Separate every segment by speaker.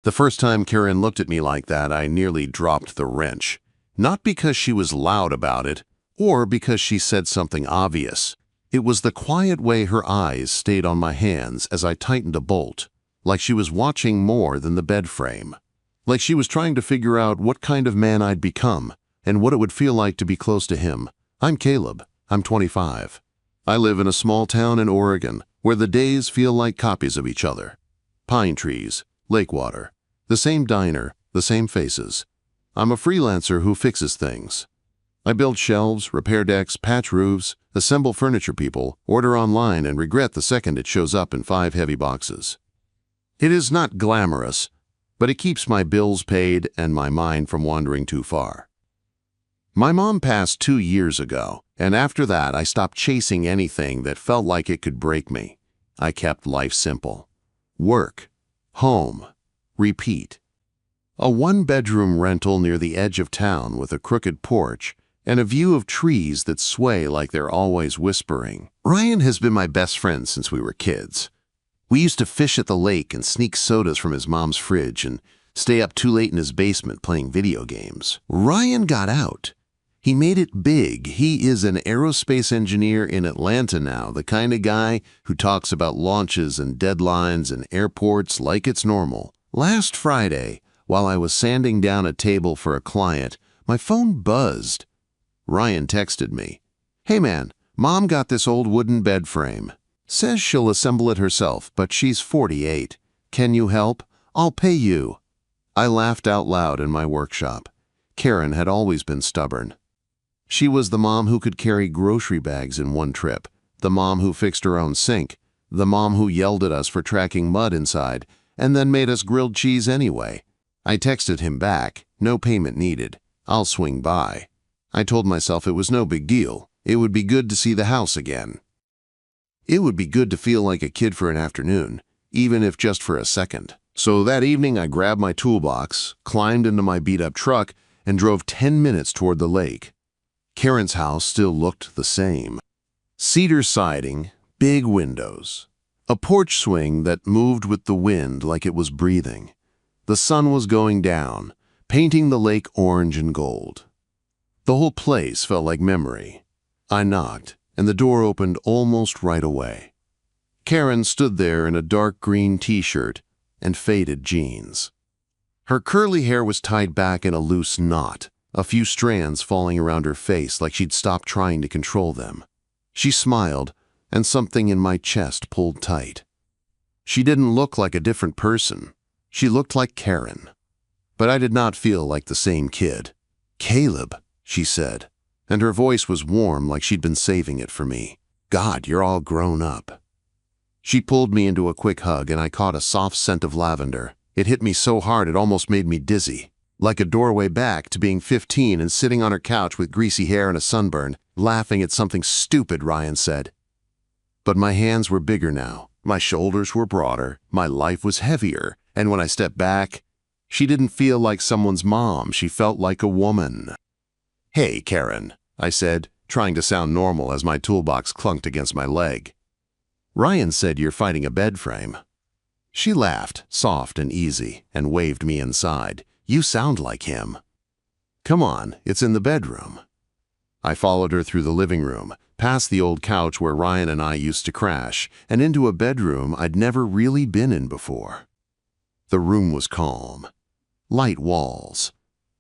Speaker 1: The first time Karen looked at me like that, I nearly dropped the wrench. Not because she was loud about it, or because she said something obvious. It was the quiet way her eyes stayed on my hands as I tightened a bolt, like she was watching more than the bed frame. Like she was trying to figure out what kind of man I'd become, and what it would feel like to be close to him. I'm Caleb. I'm 25. I live in a small town in Oregon, where the days feel like copies of each other. Pine trees, lake water, the same diner, the same faces. I'm a freelancer who fixes things. I build shelves, repair decks, patch roofs, assemble furniture people, order online, and regret the second it shows up in 5 heavy boxes. It is not glamorous, but it keeps my bills paid and my mind from wandering too far. My mom passed 2 years ago, and after that I stopped chasing anything that felt like it could break me. I kept life simple. Work, home, repeat. A 1-bedroom rental near the edge of town with a crooked porch and a view of trees that sway like they're always whispering. Ryan has been my best friend since we were kids. We used to fish at the lake and sneak sodas from his mom's fridge and stay up too late in his basement playing video games. Ryan got out. He made it big. He is an aerospace engineer in Atlanta now, the kind of guy who talks about launches and deadlines and airports like it's normal. Last Friday, while I was sanding down a table for a client, my phone buzzed. Ryan texted me, "Hey man, Mom got this old wooden bed frame. Says she'll assemble it herself, but she's 48. Can you help? I'll pay you." I laughed out loud in my workshop. Karen had always been stubborn. She was the mom who could carry grocery bags in one trip, the mom who fixed her own sink, the mom who yelled at us for tracking mud inside, and then made us grilled cheese anyway. I texted him back, "No payment needed. I'll swing by." I told myself it was no big deal. It would be good to see the house again. It would be good to feel like a kid for an afternoon, even if just for a second. So that evening I grabbed my toolbox, climbed into my beat-up truck, and drove 10 minutes toward the lake. Karen's house still looked the same. Cedar siding, big windows, a porch swing that moved with the wind like it was breathing. The sun was going down, painting the lake orange and gold. The whole place felt like memory. I knocked, and the door opened almost right away. Karen stood there in a dark green t-shirt and faded jeans. Her curly hair was tied back in a loose knot, a few strands falling around her face like she'd stopped trying to control them. She smiled, and something in my chest pulled tight. She didn't look like a different person. She looked like Karen. But I did not feel like the same kid. "Caleb," she said, and her voice was warm like she'd been saving it for me. "God, you're all grown up." She pulled me into a quick hug, and I caught a soft scent of lavender. It hit me so hard it almost made me dizzy. Like a doorway back to being 15 and sitting on her couch with greasy hair and a sunburn, laughing at something stupid Ryan said. But my hands were bigger now. My shoulders were broader. My life was heavier. And when I stepped back, she didn't feel like someone's mom. She felt like a woman. "Hey, Karen," I said, trying to sound normal as my toolbox clunked against my leg. "Ryan said you're fighting a bed frame." She laughed, soft and easy, and waved me inside. "You sound like him." "Come on, it's in the bedroom." I followed her through the living room, past the old couch where Ryan and I used to crash, and into a bedroom I'd never really been in before. The room was calm. Light walls.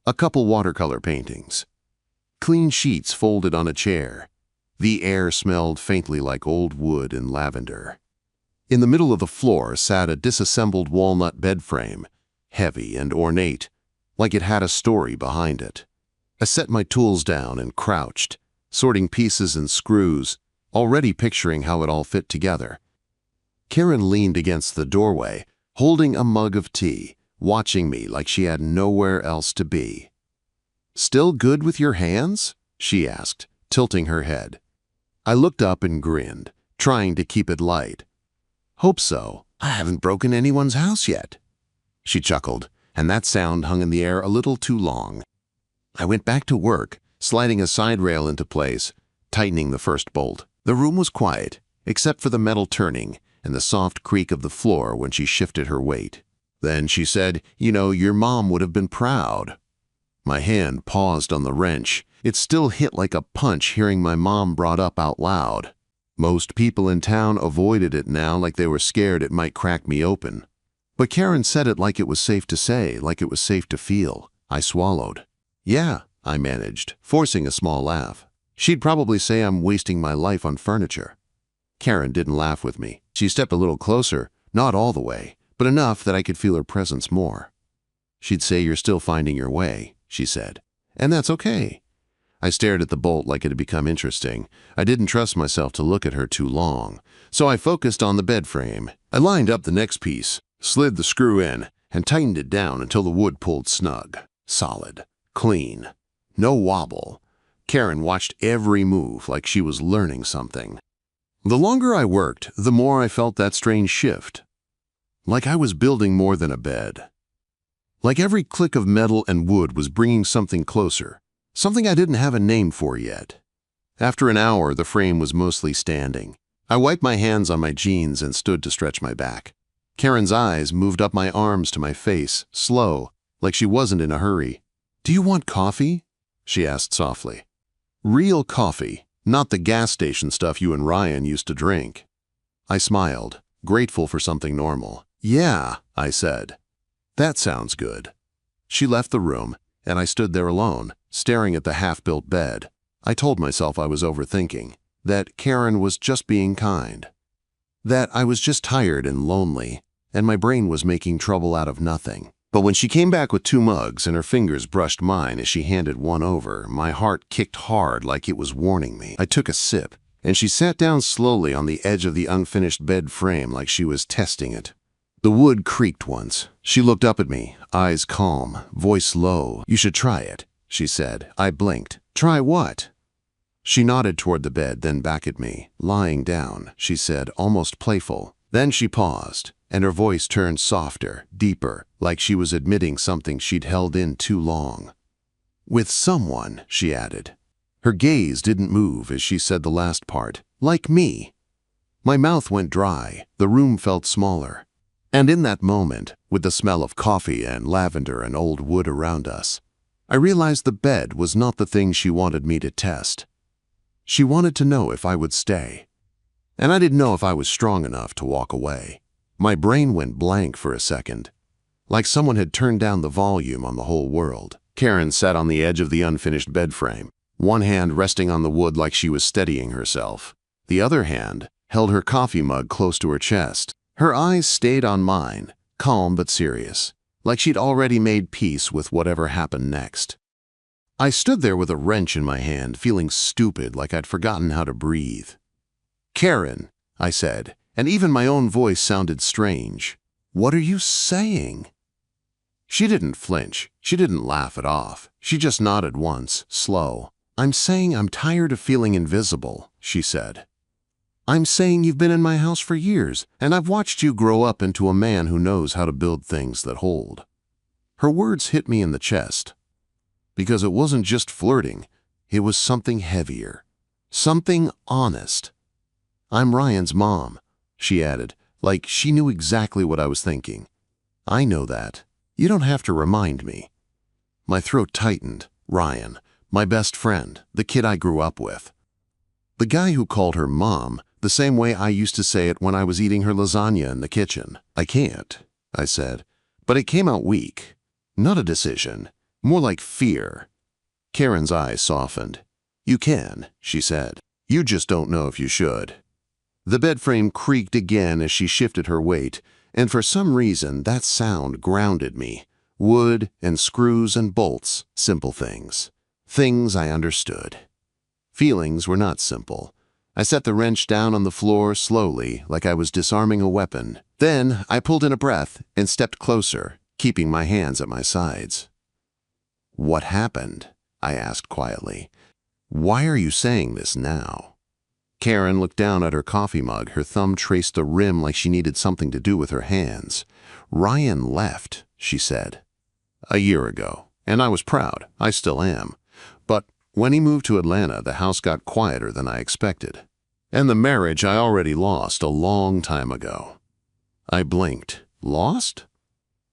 Speaker 1: A couple watercolor paintings. Clean sheets folded on a chair. The air smelled faintly like old wood and lavender. In the middle of the floor sat a disassembled walnut bed frame, heavy and ornate, like it had a story behind it. I set my tools down and crouched, sorting pieces and screws, already picturing how it all fit together. Karen leaned against the doorway, holding a mug of tea, watching me like she had nowhere else to be. "Still good with your hands?" she asked, tilting her head. I looked up and grinned, trying to keep it light. "Hope so. I haven't broken anyone's house yet." She chuckled, and that sound hung in the air a little too long. I went back to work, sliding a side rail into place, tightening the first bolt. The room was quiet, except for the metal turning and the soft creak of the floor when she shifted her weight. Then she said, your mom would have been proud. My hand paused on the wrench. It still hit like a punch hearing my mom brought up out loud. Most people in town avoided it now like they were scared it might crack me open. But Karen said it like it was safe to say, like it was safe to feel. I swallowed. Yeah, I managed, forcing a small laugh. She'd probably say I'm wasting my life on furniture. Karen didn't laugh with me. She stepped a little closer, not all the way, but enough that I could feel her presence more. She'd say you're still finding your way, she said. And that's okay. I stared at the bolt like it had become interesting. I didn't trust myself to look at her too long, so I focused on the bed frame. I lined up the next piece, slid the screw in, and tightened it down until the wood pulled snug. Solid. Clean. No wobble. Karen watched every move like she was learning something. The longer I worked, the more I felt that strange shift. Like I was building more than a bed. Like every click of metal and wood was bringing something closer. Something I didn't have a name for yet. After an hour, the frame was mostly standing. I wiped my hands on my jeans and stood to stretch my back. Karen's eyes moved up my arms to my face, slow, like she wasn't in a hurry. "Do you want coffee?" she asked softly. Real coffee, not the gas station stuff you and Ryan used to drink. I smiled, grateful for something normal. "Yeah," I said. "That sounds good." She left the room, and I stood there alone, staring at the half-built bed. I told myself I was overthinking, that Karen was just being kind, that I was just tired and lonely, and my brain was making trouble out of nothing. But when she came back with 2 mugs and her fingers brushed mine as she handed one over, my heart kicked hard like it was warning me. I took a sip, and she sat down slowly on the edge of the unfinished bed frame like she was testing it. The wood creaked once. She looked up at me, eyes calm, voice low. "You should try it," she said. I blinked. "Try what?" She nodded toward the bed, then back at me. "Lying down," she said, almost playful. Then she paused, and her voice turned softer, deeper, like she was admitting something she'd held in too long. "With someone," she added. Her gaze didn't move as she said the last part. "Like me." My mouth went dry. The room felt smaller. And in that moment, with the smell of coffee and lavender and old wood around us, I realized the bed was not the thing she wanted me to test. She wanted to know if I would stay. And I didn't know if I was strong enough to walk away. My brain went blank for a second, like someone had turned down the volume on the whole world. Karen sat on the edge of the unfinished bed frame, one hand resting on the wood like she was steadying herself. The other hand held her coffee mug close to her chest. Her eyes stayed on mine, calm but serious, like she'd already made peace with whatever happened next. I stood there with a wrench in my hand, feeling stupid, like I'd forgotten how to breathe. "Karen," I said, and even my own voice sounded strange. "What are you saying?" She didn't flinch. She didn't laugh it off. She just nodded once, slow. "I'm saying I'm tired of feeling invisible," she said. "I'm saying you've been in my house for years, and I've watched you grow up into a man who knows how to build things that hold." Her words hit me in the chest. Because it wasn't just flirting, it was something heavier. Something honest. "I'm Ryan's mom," she added, like she knew exactly what I was thinking. "I know that. You don't have to remind me." My throat tightened. Ryan, my best friend, the kid I grew up with. The guy who called her mom, the same way I used to say it when I was eating her lasagna in the kitchen. "I can't," I said, but it came out weak. Not a decision, more like fear. Karen's eyes softened. "You can," she said. "You just don't know if you should." The bed frame creaked again as she shifted her weight, and for some reason that sound grounded me. Wood and screws and bolts, simple things. Things I understood. Feelings were not simple. I set the wrench down on the floor slowly, like I was disarming a weapon. Then I pulled in a breath and stepped closer, keeping my hands at my sides. "What happened?" I asked quietly. "Why are you saying this now?" Karen looked down at her coffee mug. Her thumb traced the rim like she needed something to do with her hands. "Ryan left," she said. "A year ago, and I was proud. I still am. But when he moved to Atlanta, the house got quieter than I expected. And the marriage I already lost a long time ago." I blinked. "Lost?"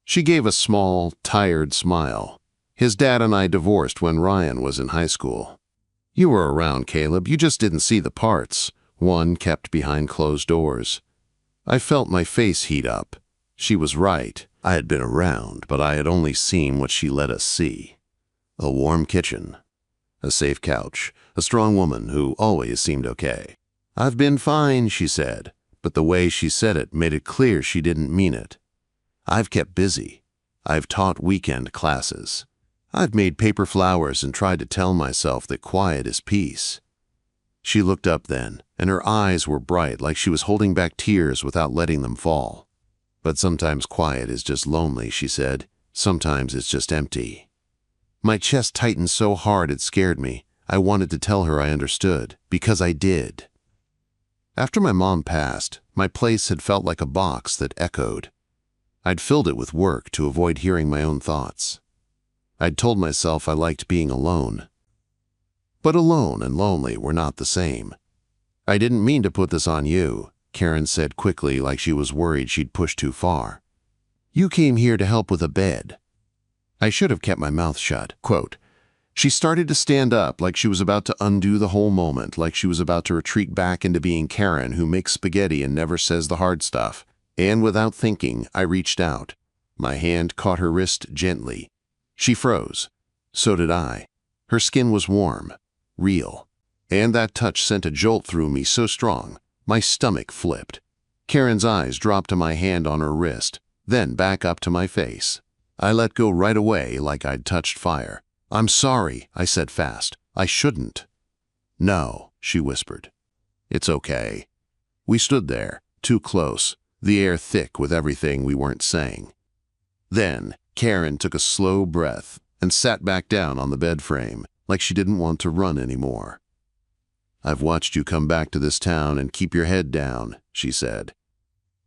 Speaker 1: She gave a small, tired smile. His dad and I divorced when Ryan was in high school. You were around, Caleb. You just didn't see the parts. One kept behind closed doors. I felt my face heat up. She was right. I had been around, but I had only seen what she let us see. A warm kitchen, a safe couch, a strong woman who always seemed okay. I've been fine, she said, but the way she said it made it clear she didn't mean it. I've kept busy. I've taught weekend classes. I've made paper flowers and tried to tell myself that quiet is peace. She looked up then, and her eyes were bright like she was holding back tears without letting them fall. But sometimes quiet is just lonely, she said. Sometimes it's just empty. My chest tightened so hard it scared me. I wanted to tell her I understood, because I did. After my mom passed, my place had felt like a box that echoed. I'd filled it with work to avoid hearing my own thoughts. I'd told myself I liked being alone. But alone and lonely were not the same. I didn't mean to put this on you, Karen said quickly like she was worried she'd pushed too far. You came here to help with a bed. I should have kept my mouth shut. Quote, she started to stand up like she was about to undo the whole moment, like she was about to retreat back into being Karen who makes spaghetti and never says the hard stuff. And without thinking, I reached out. My hand caught her wrist gently. She froze. So did I. Her skin was warm, real. And that touch sent a jolt through me so strong, my stomach flipped. Karen's eyes dropped to my hand on her wrist, then back up to my face. I let go right away like I'd touched fire. I'm sorry, I said fast. I shouldn't. No, she whispered. It's okay. We stood there, too close, the air thick with everything we weren't saying. Then, Karen took a slow breath and sat back down on the bed frame, like she didn't want to run anymore. I've watched you come back to this town and keep your head down, she said.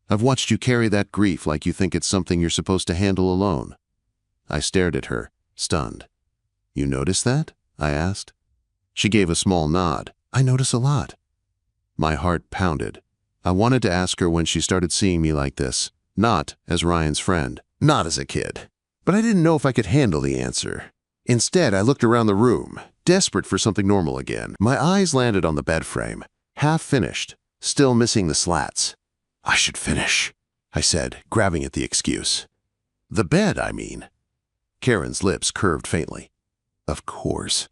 Speaker 1: I've watched you carry that grief like you think it's something you're supposed to handle alone. I stared at her, stunned. You notice that? I asked. She gave a small nod. I notice a lot. My heart pounded. I wanted to ask her when she started seeing me like this, not as Ryan's friend, not as a kid. But I didn't know if I could handle the answer. Instead, I looked around the room, desperate for something normal again. My eyes landed on the bed frame, half finished, still missing the slats. I should finish, I said, grabbing at the excuse. The bed, I mean. Karen's lips curved faintly. Of course.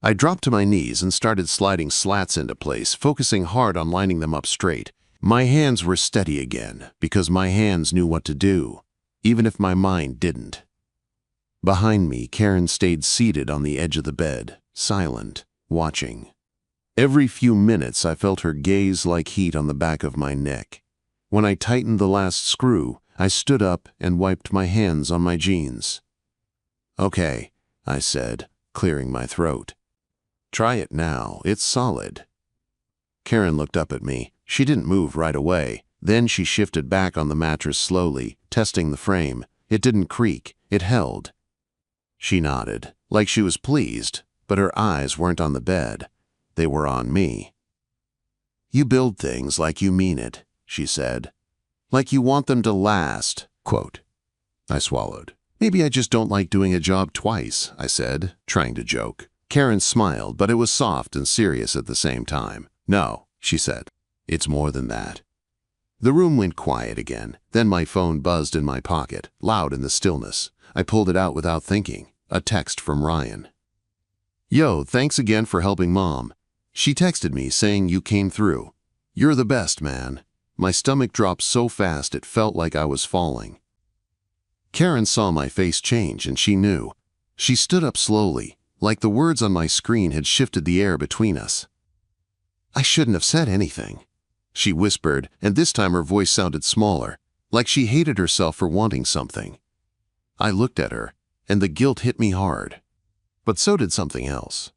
Speaker 1: I dropped to my knees and started sliding slats into place, focusing hard on lining them up straight. My hands were steady again, because my hands knew what to do, even if my mind didn't. Behind me, Karen stayed seated on the edge of the bed, silent, watching. Every few minutes, I felt her gaze like heat on the back of my neck. When I tightened the last screw, I stood up and wiped my hands on my jeans. Okay, I said, clearing my throat. Try it now, it's solid. Karen looked up at me. She didn't move right away. Then she shifted back on the mattress slowly, testing the frame. It didn't creak, it held. She nodded, like she was pleased, but her eyes weren't on the bed. They were on me. You build things like you mean it, she said. Like you want them to last. Quote. I swallowed. Maybe I just don't like doing a job twice, I said, trying to joke. Karen smiled, but it was soft and serious at the same time. No, she said. It's more than that. The room went quiet again. Then my phone buzzed in my pocket, loud in the stillness. I pulled it out without thinking. A text from Ryan. Yo, thanks again for helping Mom. She texted me saying you came through. You're the best, man. My stomach dropped so fast it felt like I was falling. Karen saw my face change and she knew. She stood up slowly, like the words on my screen had shifted the air between us. I shouldn't have said anything, she whispered, and this time her voice sounded smaller, like she hated herself for wanting something. I looked at her, and the guilt hit me hard. But so did something else.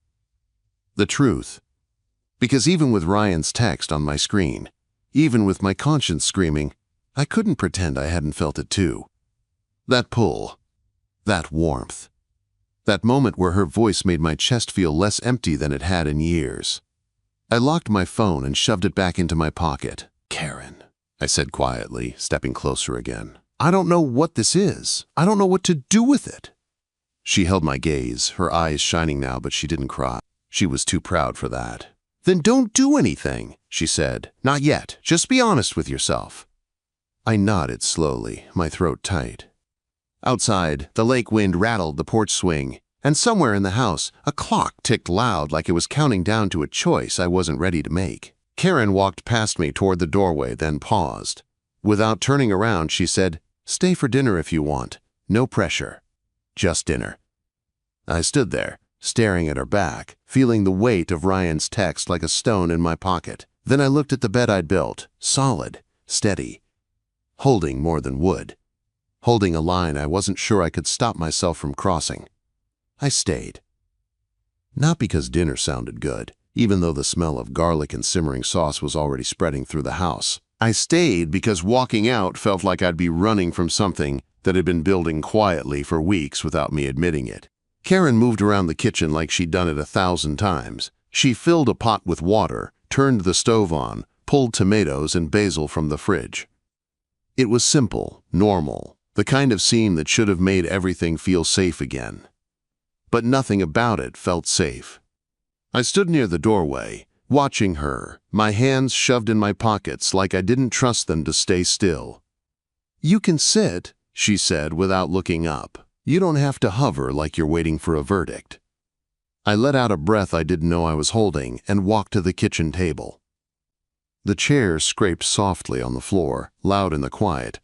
Speaker 1: The truth. Because even with Ryan's text on my screen, even with my conscience screaming, I couldn't pretend I hadn't felt it too. That pull, that warmth, that moment where her voice made my chest feel less empty than it had in years. I locked my phone and shoved it back into my pocket. Karen, I said quietly, stepping closer again. I don't know what this is. I don't know what to do with it. She held my gaze, her eyes shining now, but she didn't cry. She was too proud for that. Then don't do anything, she said. Not yet. Just be honest with yourself. I nodded slowly, my throat tight. Outside, the lake wind rattled the porch swing, and somewhere in the house, a clock ticked loud like it was counting down to a choice I wasn't ready to make. Karen walked past me toward the doorway, then paused. Without turning around, she said, "Stay for dinner if you want. No pressure. Just dinner." I stood there, staring at her back, feeling the weight of Ryan's text like a stone in my pocket. Then I looked at the bed I'd built, solid, steady, holding more than wood, holding a line I wasn't sure I could stop myself from crossing. I stayed. Not because dinner sounded good, even though the smell of garlic and simmering sauce was already spreading through the house. I stayed because walking out felt like I'd be running from something that had been building quietly for weeks without me admitting it. Karen moved around the kitchen like she'd done it 1,000 times. She filled a pot with water, turned the stove on, pulled tomatoes and basil from the fridge. It was simple, normal, the kind of scene that should have made everything feel safe again. But nothing about it felt safe. I stood near the doorway, watching her, my hands shoved in my pockets like I didn't trust them to stay still. "You can sit," she said without looking up. "You don't have to hover like you're waiting for a verdict." I let out a breath I didn't know I was holding and walked to the kitchen table. The chair scraped softly on the floor, loud in the quiet.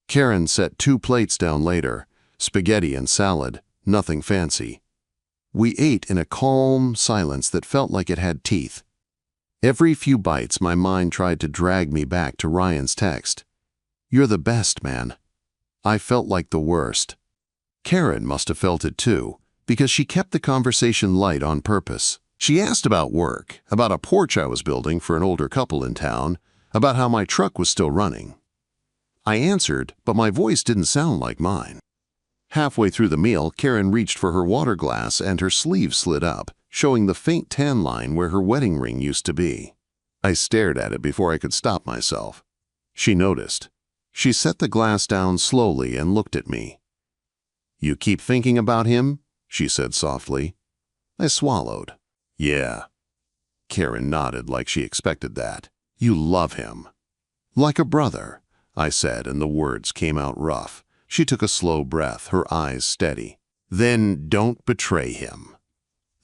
Speaker 1: Karen set 2 plates down later, spaghetti and salad, nothing fancy. We ate in a calm silence that felt like it had teeth. Every few bites, my mind tried to drag me back to Ryan's text. "You're the best, man." I felt like the worst. Karen must have felt it too, because she kept the conversation light on purpose. She asked about work, about a porch I was building for an older couple in town, about how my truck was still running. I answered, but my voice didn't sound like mine. Halfway through the meal, Karen reached for her water glass and her sleeve slid up, showing the faint tan line where her wedding ring used to be. I stared at it before I could stop myself. She noticed. She set the glass down slowly and looked at me. "You keep thinking about him?" she said softly. I swallowed. "Yeah." Karen nodded like she expected that. "You love him." "Like a brother," I said, and the words came out rough. She took a slow breath, her eyes steady. "Then don't betray him."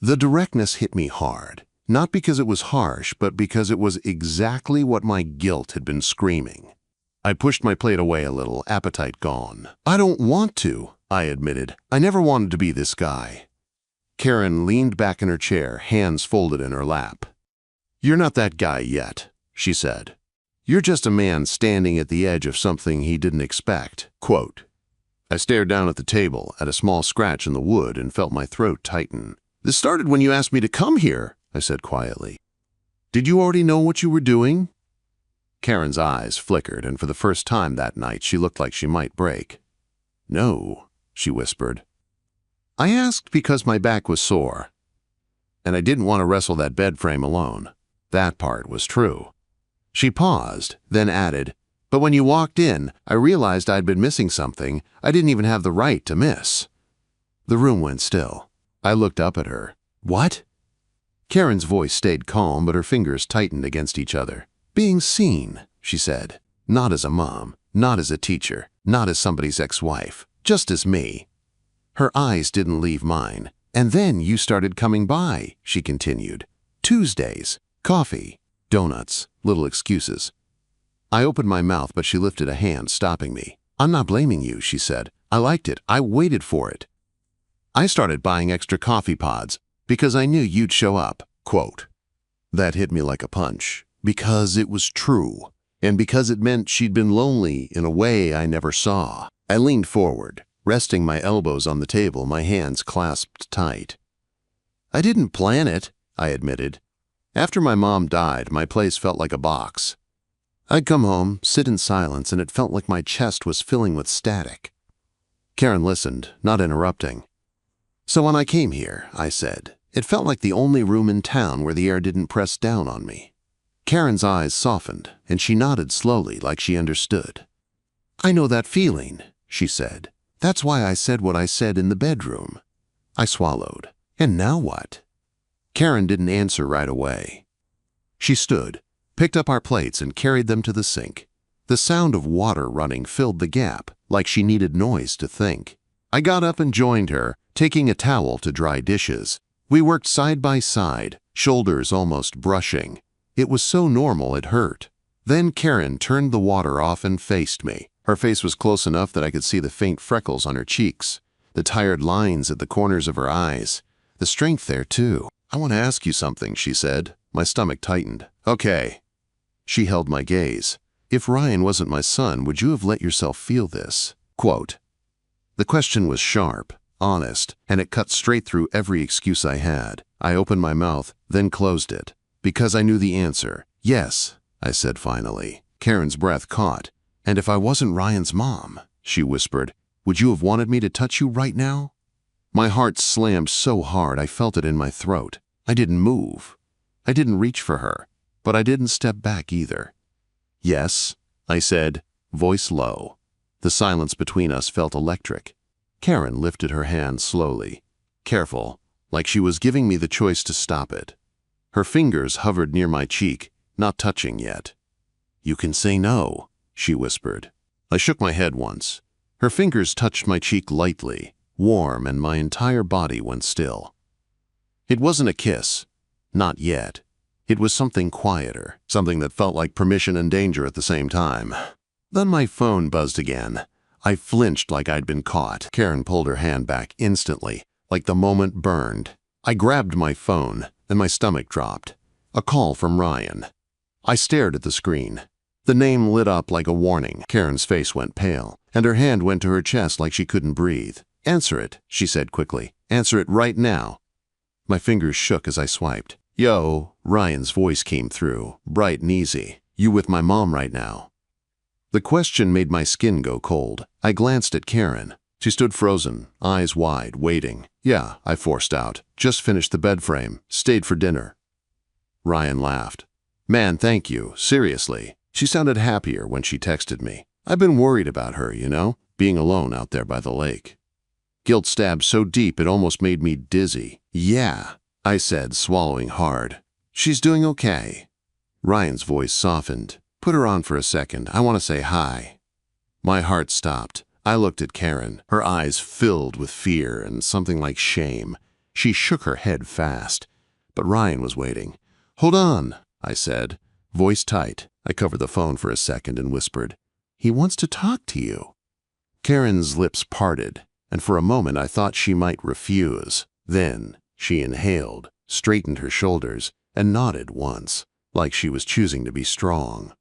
Speaker 1: The directness hit me hard, not because it was harsh, but because it was exactly what my guilt had been screaming. I pushed my plate away a little, appetite gone. "I don't want to," I admitted. "I never wanted to be this guy." Karen leaned back in her chair, hands folded in her lap. "You're not that guy yet," she said. "You're just a man standing at the edge of something he didn't expect." Quote. I stared down at the table, at a small scratch in the wood, and felt my throat tighten. "This started when you asked me to come here," I said quietly. "Did you already know what you were doing?" Karen's eyes flickered, and for the first time that night she looked like she might break. "No," she whispered. "I asked because my back was sore, and I didn't want to wrestle that bed frame alone." That part was true. She paused, then added, "But when you walked in, I realized I'd been missing something I didn't even have the right to miss." The room went still. I looked up at her. "What?" Karen's voice stayed calm, but her fingers tightened against each other. "Being seen," she said. "Not as a mom, not as a teacher, not as somebody's ex-wife, just as me." Her eyes didn't leave mine. "And then you started coming by," she continued. "Tuesdays, coffee, donuts, little excuses." I opened my mouth, but she lifted a hand, stopping me. "I'm not blaming you," she said. "I liked it. I waited for it. I started buying extra coffee pods because I knew you'd show up." Quote. That hit me like a punch, because it was true, and because it meant she'd been lonely in a way I never saw. I leaned forward, resting my elbows on the table, my hands clasped tight. "I didn't plan it," I admitted. "After my mom died, my place felt like a box. I'd come home, sit in silence, and it felt like my chest was filling with static." Karen listened, not interrupting. "So when I came here," I said, "it felt like the only room in town where the air didn't press down on me." Karen's eyes softened, and she nodded slowly like she understood. "I know that feeling," she said. "That's why I said what I said in the bedroom." I swallowed. "And now what?" Karen didn't answer right away. She stood, picked up our plates and carried them to the sink. The sound of water running filled the gap, like she needed noise to think. I got up and joined her, taking a towel to dry dishes. We worked side by side, shoulders almost brushing. It was so normal it hurt. Then Karen turned the water off and faced me. Her face was close enough that I could see the faint freckles on her cheeks, the tired lines at the corners of her eyes, the strength there too. "I want to ask you something," she said. My stomach tightened. "Okay." She held my gaze. "If Ryan wasn't my son, would you have let yourself feel this?" Quote. The question was sharp, honest, and it cut straight through every excuse I had. I opened my mouth, then closed it, because I knew the answer. "Yes," I said finally. Karen's breath caught. "And if I wasn't Ryan's mom," she whispered, "would you have wanted me to touch you right now?" My heart slammed so hard I felt it in my throat. I didn't move. I didn't reach for her, but I didn't step back either. "Yes," I said, voice low. The silence between us felt electric. Karen lifted her hand slowly, careful, like she was giving me the choice to stop it. Her fingers hovered near my cheek, not touching yet. "You can say no," she whispered. I shook my head once. Her fingers touched my cheek lightly, warm, and my entire body went still. It wasn't a kiss. Not yet. It was something quieter, something that felt like permission and danger at the same time. Then my phone buzzed again. I flinched like I'd been caught. Karen pulled her hand back instantly, like the moment burned. I grabbed my phone, and my stomach dropped. A call from Ryan. I stared at the screen. The name lit up like a warning. Karen's face went pale, and her hand went to her chest like she couldn't breathe. "Answer it," she said quickly. "Answer it right now." My fingers shook as I swiped. "Yo," Ryan's voice came through, bright and easy. "You with my mom right now?" The question made my skin go cold. I glanced at Karen. She stood frozen, eyes wide, waiting. "Yeah," I forced out. "Just finished the bed frame. Stayed for dinner." Ryan laughed. "Man, thank you. Seriously." She sounded happier when she texted me. "I've been worried about her, being alone out there by the lake." Guilt stabbed so deep it almost made me dizzy. "Yeah," I said, swallowing hard. "She's doing okay." Ryan's voice softened. "Put her on for a second. I want to say hi." My heart stopped. I looked at Karen, her eyes filled with fear and something like shame. She shook her head fast, but Ryan was waiting. "Hold on," I said, voice tight. I covered the phone for a second and whispered, "He wants to talk to you." Karen's lips parted, and for a moment I thought she might refuse. Then she inhaled, straightened her shoulders, and nodded once, like she was choosing to be strong.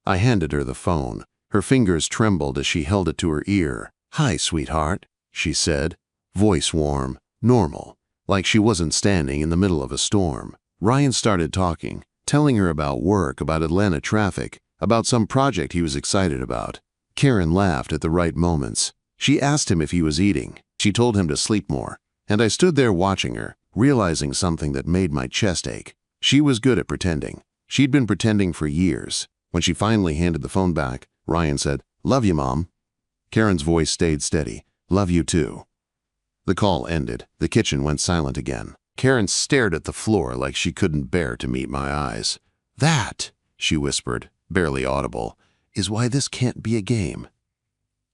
Speaker 1: I handed her the phone. Her fingers trembled as she held it to her ear. "Hi, sweetheart," she said, voice warm, normal, like she wasn't standing in the middle of a storm. Ryan started talking, telling her about work, about Atlanta traffic, about some project he was excited about. Karen laughed at the right moments. She asked him if he was eating. She told him to sleep more. And I stood there watching her, realizing something that made my chest ache. She was good at pretending. She'd been pretending for years. When she finally handed the phone back, Ryan said, "Love you, Mom." Karen's voice stayed steady. "Love you too." The call ended. The kitchen went silent again. Karen stared at the floor like she couldn't bear to meet my eyes. "That," she whispered, barely audible, "is why this can't be a game."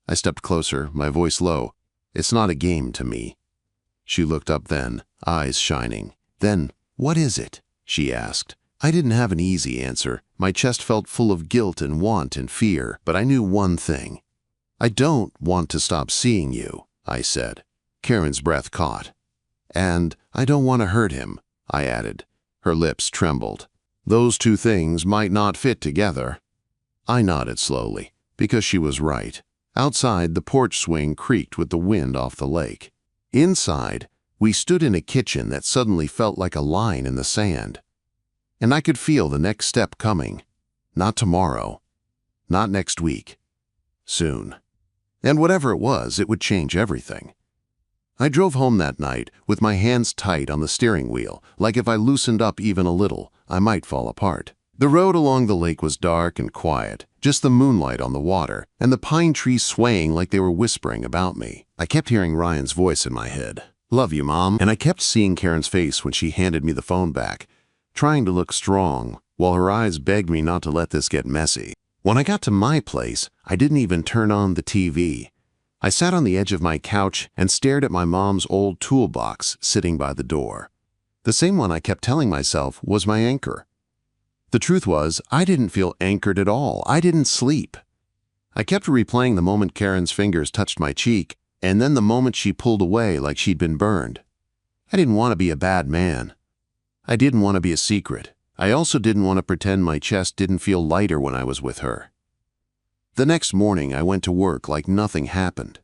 Speaker 1: I stepped closer, my voice low. "It's not a game to me." She looked up then, eyes shining. "Then, what is it?" she asked. I didn't have an easy answer. My chest felt full of guilt and want and fear, but I knew one thing. "I don't want to stop seeing you," I said. Karen's breath caught. "And I don't want to hurt him," I added. Her lips trembled. "Those two things might not fit together." I nodded slowly, because she was right. Outside, the porch swing creaked with the wind off the lake. Inside, we stood in a kitchen that suddenly felt like a line in the sand. And I could feel the next step coming. Not tomorrow. Not next week. Soon. And whatever it was, it would change everything. I drove home that night with my hands tight on the steering wheel, like if I loosened up even a little, I might fall apart. The road along the lake was dark and quiet, just the moonlight on the water and the pine trees swaying like they were whispering about me. I kept hearing Ryan's voice in my head. "Love you, Mom." And I kept seeing Karen's face when she handed me the phone back, trying to look strong, while her eyes begged me not to let this get messy. When I got to my place, I didn't even turn on the TV. I sat on the edge of my couch and stared at my mom's old toolbox sitting by the door. The same one I kept telling myself was my anchor. The truth was, I didn't feel anchored at all. I didn't sleep. I kept replaying the moment Karen's fingers touched my cheek, and then the moment she pulled away like she'd been burned. I didn't want to be a bad man. I didn't want to be a secret. I also didn't want to pretend my chest didn't feel lighter when I was with her. The next morning, I went to work like nothing happened.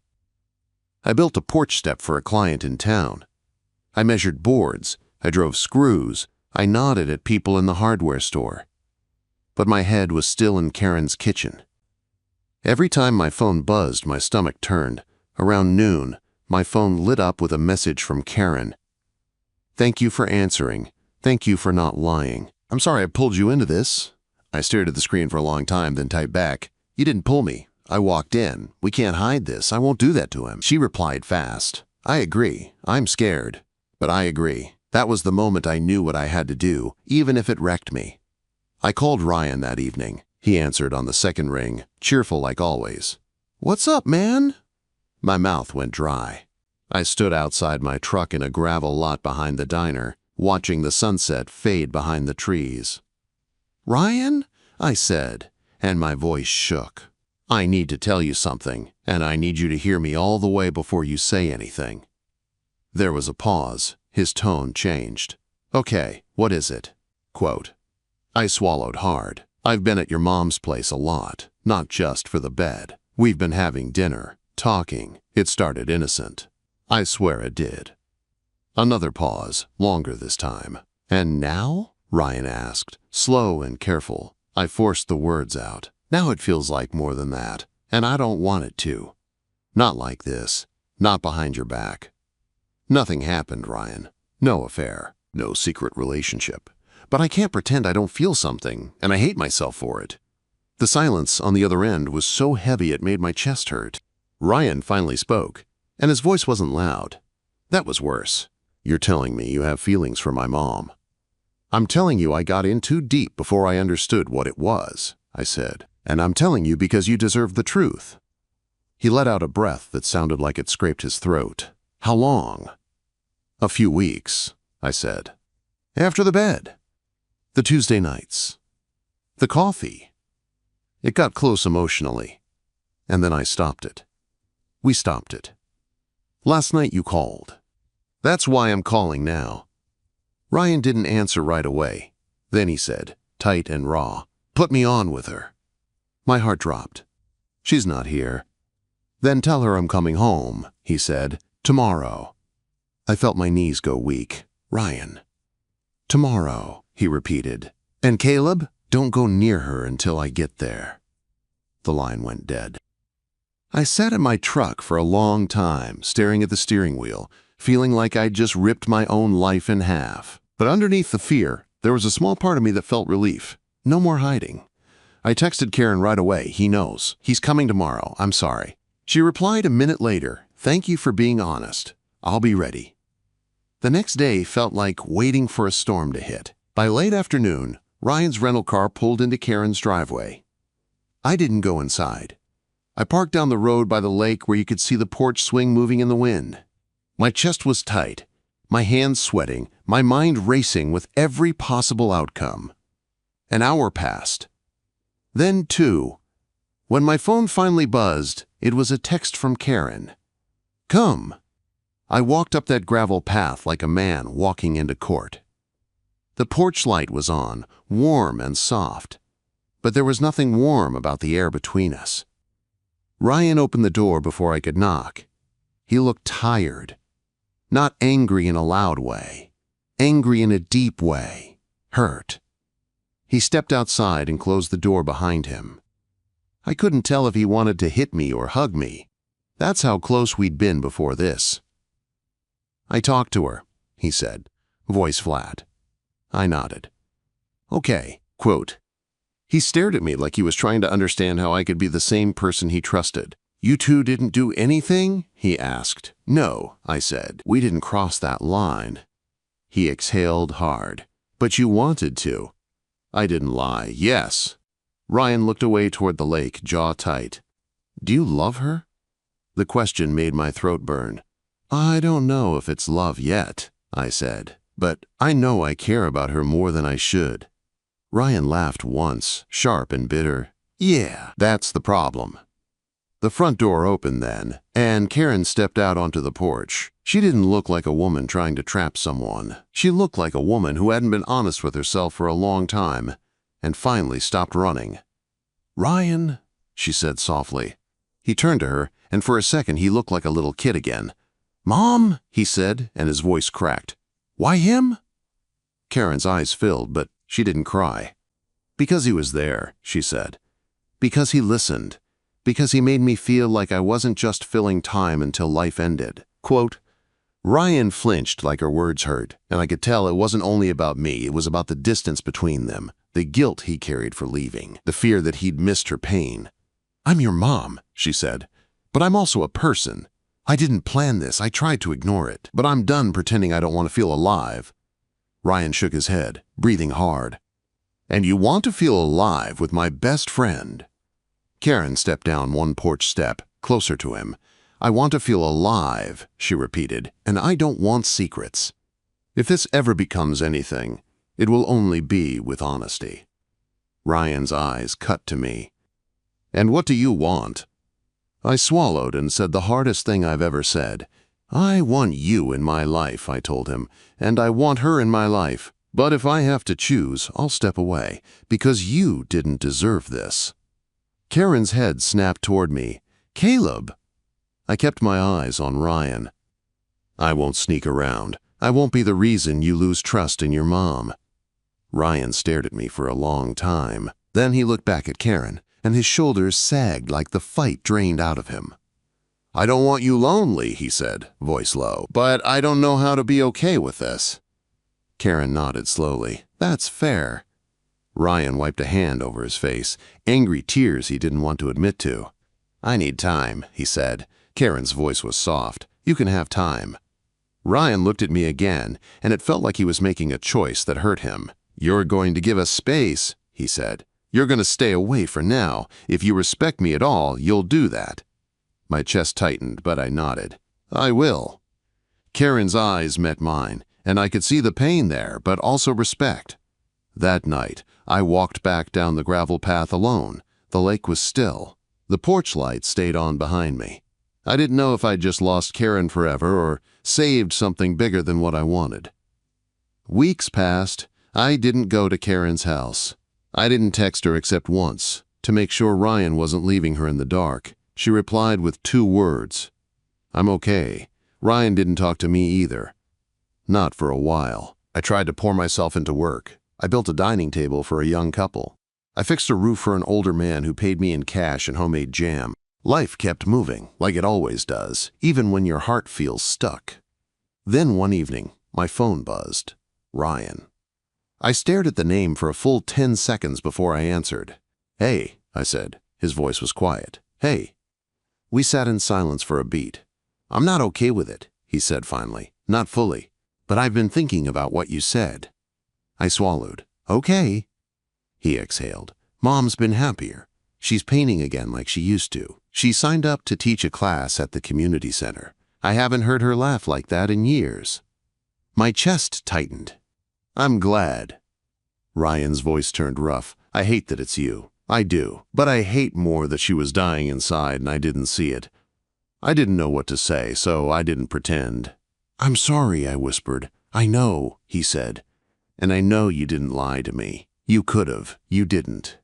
Speaker 1: I built a porch step for a client in town. I measured boards. I drove screws. I nodded at people in the hardware store. But my head was still in Karen's kitchen. Every time my phone buzzed, my stomach turned. Around noon, my phone lit up with a message from Karen. "Thank you for answering. Thank you for not lying. I'm sorry I pulled you into this." I stared at the screen for a long time, then typed back, "You didn't pull me. I walked in. We can't hide this. I won't do that to him." She replied fast, "I agree. I'm scared. But I agree." That was the moment I knew what I had to do, even if it wrecked me. I called Ryan that evening. He answered on the second ring, cheerful like always. "What's up, man?" My mouth went dry. I stood outside my truck in a gravel lot behind the diner, watching the sunset fade behind the trees. "Ryan?" I said, and my voice shook. "I need to tell you something, and I need you to hear me all the way before you say anything." There was a pause. His tone changed. "Okay, what is it?" Quote, I swallowed hard. "I've been at your mom's place a lot, not just for the bed. We've been having dinner, talking. It started innocent. I swear it did." Another pause, longer this time. "And now?" Ryan asked, slow and careful. I forced the words out. "Now it feels like more than that, and I don't want it to. Not like this. Not behind your back. Nothing happened, Ryan. No affair. No secret relationship. But I can't pretend I don't feel something, and I hate myself for it." The silence on the other end was so heavy it made my chest hurt. Ryan finally spoke, and his voice wasn't loud. That was worse. "You're telling me you have feelings for my mom." "I'm telling you I got in too deep before I understood what it was," I said. "And I'm telling you because you deserve the truth." He let out a breath that sounded like it scraped his throat. "How long?" "A few weeks," I said. "After the bed." "The Tuesday nights." "The coffee." It got close emotionally, and then I stopped it. We stopped it. "Last night you called." "That's why I'm calling now." Ryan didn't answer right away. Then he said, tight and raw, "Put me on with her." My heart dropped. "She's not here." "Then tell her I'm coming home," he said, "tomorrow." I felt my knees go weak. "Ryan." "Tomorrow," he repeated. "And Caleb, don't go near her until I get there." The line went dead. I sat in my truck for a long time, staring at the steering wheel, feeling like I'd just ripped my own life in half. But underneath the fear, there was a small part of me that felt relief. No more hiding. I texted Karen right away. "He knows. He's coming tomorrow. I'm sorry." She replied a minute later, "Thank you for being honest. I'll be ready." The next day felt like waiting for a storm to hit. By late afternoon, Ryan's rental car pulled into Karen's driveway. I didn't go inside. I parked down the road by the lake where you could see the porch swing moving in the wind. My chest was tight, my hands sweating, my mind racing with every possible outcome. An hour passed. Then 2. When my phone finally buzzed, it was a text from Karen. "Come." I walked up that gravel path like a man walking into court. The porch light was on, warm and soft, but there was nothing warm about the air between us. Ryan opened the door before I could knock. He looked tired, not angry in a loud way, angry in a deep way, hurt. He stepped outside and closed the door behind him. I couldn't tell if he wanted to hit me or hug me. That's how close we'd been before this. "I talked to her," he said, voice flat. I nodded. "Okay." Quote, He stared at me like he was trying to understand how I could be the same person he trusted. "You two didn't do anything?" he asked. "No," I said. "We didn't cross that line." He exhaled hard. "But you wanted to." I didn't lie. "Yes." Ryan looked away toward the lake, jaw tight. "Do you love her?" The question made my throat burn. "I don't know if it's love yet," I said, "but I know I care about her more than I should." Ryan laughed once, sharp and bitter. "Yeah, that's the problem." The front door opened then, and Karen stepped out onto the porch. She didn't look like a woman trying to trap someone. She looked like a woman who hadn't been honest with herself for a long time, and finally stopped running. "Ryan," she said softly. He turned to her, and for a second he looked like a little kid again. "Mom," he said, and his voice cracked. "Why him?" Karen's eyes filled, but she didn't cry. "Because he was there," she said. "Because he listened. Because he made me feel like I wasn't just filling time until life ended." Quote, Ryan flinched like her words hurt, and I could tell it wasn't only about me, it was about the distance between them, the guilt he carried for leaving, the fear that he'd missed her pain. "I'm your mom," she said, "but I'm also a person. I didn't plan this, I tried to ignore it, but I'm done pretending I don't want to feel alive." Ryan shook his head, breathing hard. "And you want to feel alive with my best friend?" Karen stepped down one porch step, closer to him. "I want to feel alive," she repeated, "and I don't want secrets. If this ever becomes anything, it will only be with honesty." Ryan's eyes cut to me. "And what do you want?" I swallowed and said the hardest thing I've ever said. "I want you in my life," I told him, "and I want her in my life. But if I have to choose, I'll step away, because you didn't deserve this." Karen's head snapped toward me. "Caleb!" I kept my eyes on Ryan. "I won't sneak around. I won't be the reason you lose trust in your mom." Ryan stared at me for a long time. Then he looked back at Karen, and his shoulders sagged like the fight drained out of him. "I don't want you lonely," he said, voice low, "but I don't know how to be okay with this." Karen nodded slowly. "That's fair." Ryan wiped a hand over his face, angry tears he didn't want to admit to. "I need time," he said. Karen's voice was soft. "You can have time." Ryan looked at me again, and it felt like he was making a choice that hurt him. "You're going to give us space," he said. "You're going to stay away for now. If you respect me at all, you'll do that." My chest tightened, but I nodded. "I will." Karen's eyes met mine, and I could see the pain there, but also respect. That night, I walked back down the gravel path alone. The lake was still. The porch light stayed on behind me. I didn't know if I'd just lost Karen forever or saved something bigger than what I wanted. Weeks passed. I didn't go to Karen's house. I didn't text her except once, to make sure Ryan wasn't leaving her in the dark. She replied with 2 words. "I'm okay." Ryan didn't talk to me either. Not for a while. I tried to pour myself into work. I built a dining table for a young couple. I fixed a roof for an older man who paid me in cash and homemade jam. Life kept moving, like it always does, even when your heart feels stuck. Then one evening, my phone buzzed. Ryan. I stared at the name for a full 10 seconds before I answered. "Hey," I said. His voice was quiet. "Hey." We sat in silence for a beat. "I'm not okay with it," he said finally. "Not fully. But I've been thinking about what you said." I swallowed. "Okay." He exhaled. "Mom's been happier. She's painting again like she used to. She signed up to teach a class at the community center. I haven't heard her laugh like that in years." My chest tightened. "I'm glad." Ryan's voice turned rough. "I hate that it's you. I do. But I hate more that she was dying inside and I didn't see it. I didn't know what to say, so I didn't pretend." "I'm sorry," I whispered. "I know," he said. "And I know you didn't lie to me. You could have. You didn't."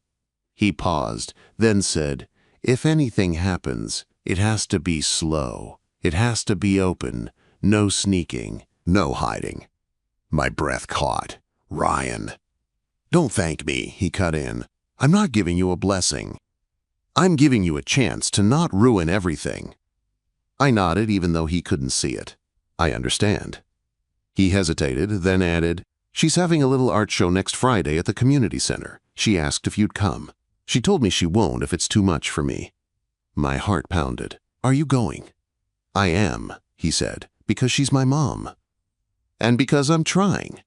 Speaker 1: He paused, then said, "If anything happens, it has to be slow. It has to be open. No sneaking. No hiding." My breath caught. "Ryan." "Don't thank me," he cut in. "I'm not giving you a blessing. I'm giving you a chance to not ruin everything." I nodded even though he couldn't see it. "I understand." He hesitated, then added, "She's having a little art show next Friday at the community center. She asked if you'd come. She told me she won't if it's too much for me. My heart pounded. Are you going? I am, he said, because she's my mom. And because I'm trying.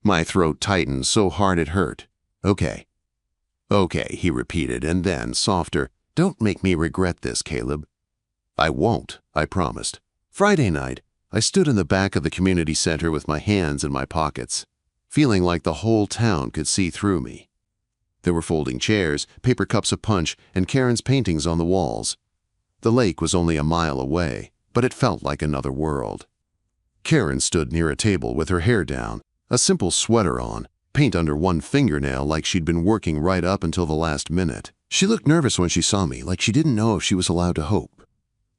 Speaker 1: My throat tightened so hard it hurt. Okay. Okay, he repeated, and then, softer, don't make me regret this, Caleb. I won't, I promised. Friday night, I stood in the back of the community center with my hands in my pockets, feeling like the whole town could see through me. There were folding chairs, paper cups of punch, and Karen's paintings on the walls. The lake was only a mile away, but it felt like another world. Karen stood near a table with her hair down, a simple sweater on, paint under one fingernail like she'd been working right up until the last minute. She looked nervous when she saw me, like she didn't know if she was allowed to hope.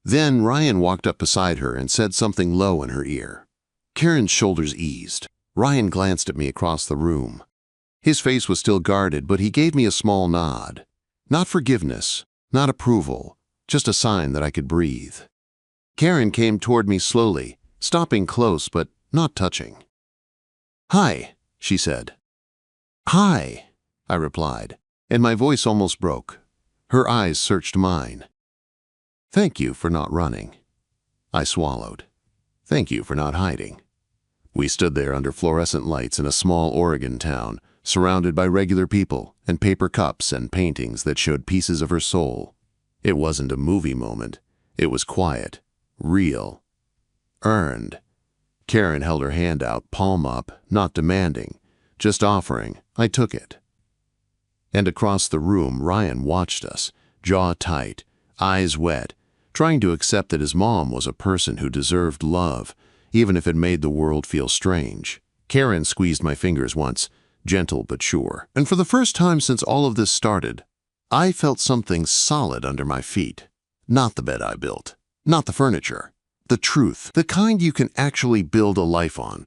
Speaker 1: Then Ryan walked up beside her and said something low in her ear. Karen's shoulders eased. Ryan glanced at me across the room. His face was still guarded, but he gave me a small nod. Not forgiveness, not approval, just a sign that I could breathe. Karen came toward me slowly, stopping close but not touching. Hi, she said. Hi, I replied, and my voice almost broke. Her eyes searched mine. Thank you for not running. I swallowed. Thank you for not hiding. We stood there under fluorescent lights in a small Oregon town, surrounded by regular people and paper cups and paintings that showed pieces of her soul. It wasn't a movie moment. It was quiet, real, earned. Karen held her hand out, palm up, not demanding, just offering. I took it. And across the room, Ryan watched us, jaw tight, eyes wet, trying to accept that his mom was a person who deserved love, even if it made the world feel strange. Karen squeezed my fingers once, gentle but sure. And for the first time since all of this started, I felt something solid under my feet. Not the bed I built, not the furniture, the truth, the kind you can actually build a life on.